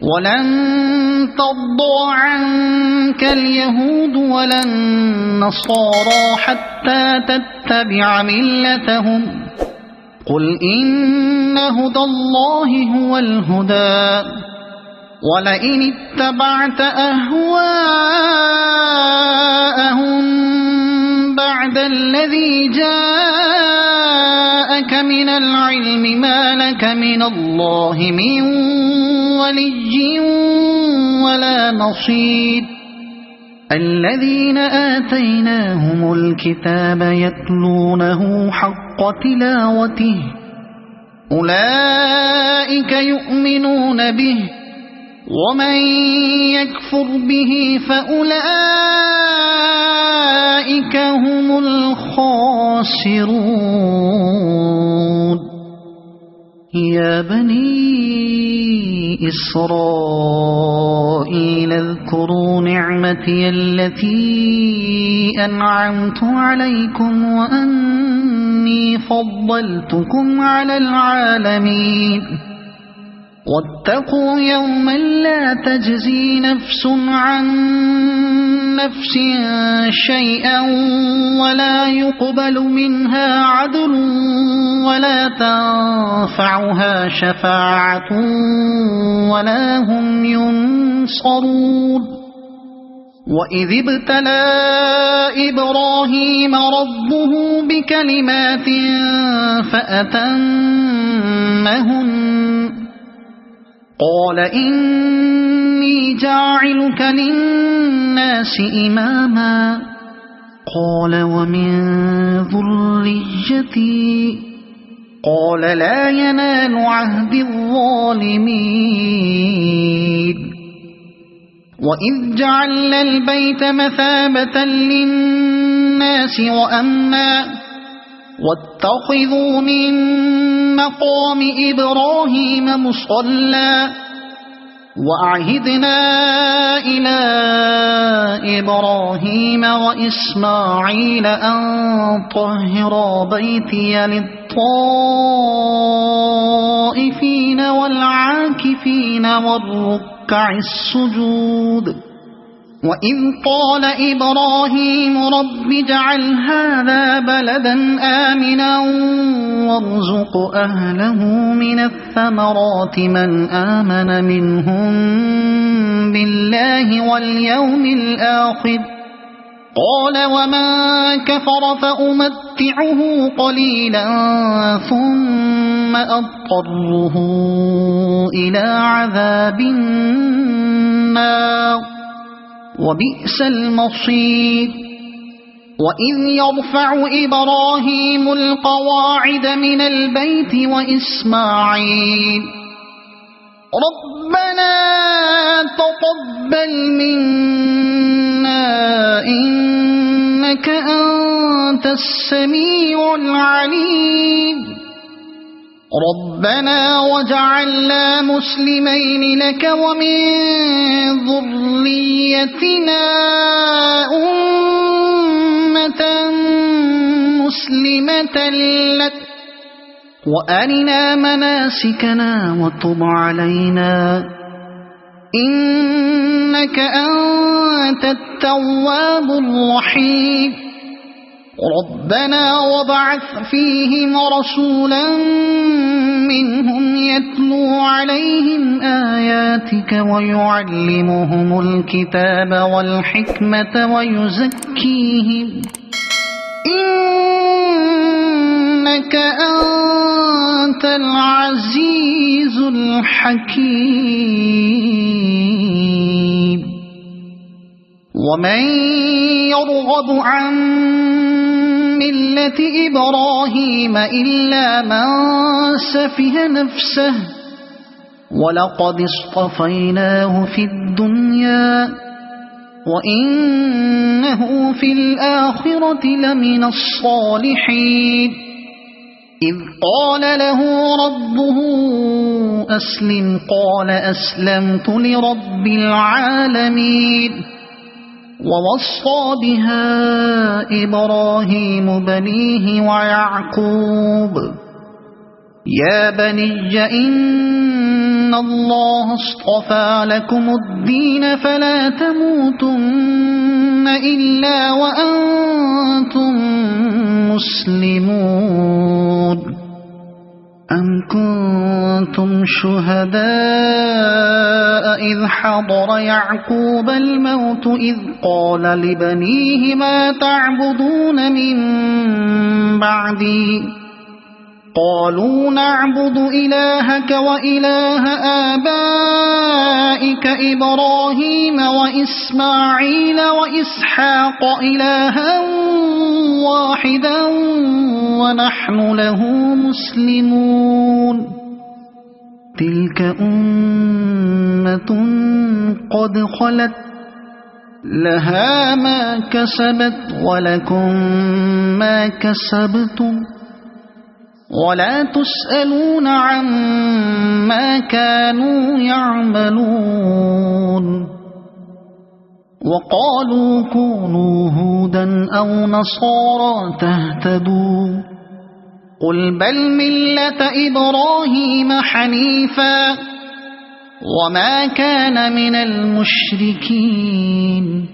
ولن ترضى عنك اليهود ولا النصارى حتى تتبع ملتهم قل إن هدى الله هو الهدى ولئن اتبعت أهواءهم بعد الذي جاءك من العلم ما لك من الله من ولي ولا نصير الذين آتيناهم الكتاب يتلونه حق تلاوته أولئك يؤمنون به ومن يكفر به فأولئك هم الخاسرون يا بني إسرائيل اذكروا نعمتي التي أنعمت عليكم وأني فضلتكم على العالمين واتقوا يوما لا تجزي نفس عن نفس شيئا ولا يقبل منها عدل ولا تنفعها شفاعة ولا هم ينصرون وإذ ابتلى إبراهيم ربه بكلمات فأتمهن قال إني جاعلك للناس إماما قال ومن ذريتي قال لا ينال عهد الظالمين وإذ جعلنا البيت مثابة للناس وأمنا واتخذوا من مقام إبراهيم مصلى وأعهدنا إلى إبراهيم وإسماعيل أن طهرا بيتي للطائفين والعاكفين والركع السجود وإذ قال إبراهيم رب اجعل هذا بلدا آمنا وارزق أهله من الثمرات من آمن منهم بالله واليوم الآخر قال ومن كفر فأمتعه قليلا ثم أضطره إلى عذاب النار وبئس المصير وإذ يرفع إبراهيم القواعد من البيت وإسماعيل ربنا تقبل منا إنك أنت السميع العليم ربنا وجعلنا مسلمين لك ومن ذريتنا أمة مسلمة لك وأرنا مناسكنا وتب علينا إنك أنت التواب الرحيم ربنا وابعث فيهم رسولا منهم يتلو عليهم آياتك ويعلمهم الكتاب والحكمة ويزكيهم إنك أنت العزيز الحكيم ومن يرغب عن ملة إبراهيم إلا من سفه نفسه ولقد اصطفيناه في الدنيا وإنه في الآخرة لمن الصالحين إذ قال له ربه أسلم قال أسلمت لرب العالمين ووصى بها إبراهيم بنيه ويعقوب يا بني إن إن الله اصطفى لكم الدين فلا تموتن إلا وأنتم مسلمون أم كنتم شهداء إذ حضر يعقوب الموت إذ قال لبنيه ما تعبدون من بعدي قالوا نعبد إلهك وإله آبائك إبراهيم وإسماعيل وإسحاق إلها واحدا ونحن له مسلمون تلك أمة قد خلت لها ما كسبت ولكم ما كسبتم ولا تسألون عما كانوا يعملون وقالوا كونوا هودا أو نصارى تهتدوا قل بل ملة إبراهيم حنيفا وما كان من المشركين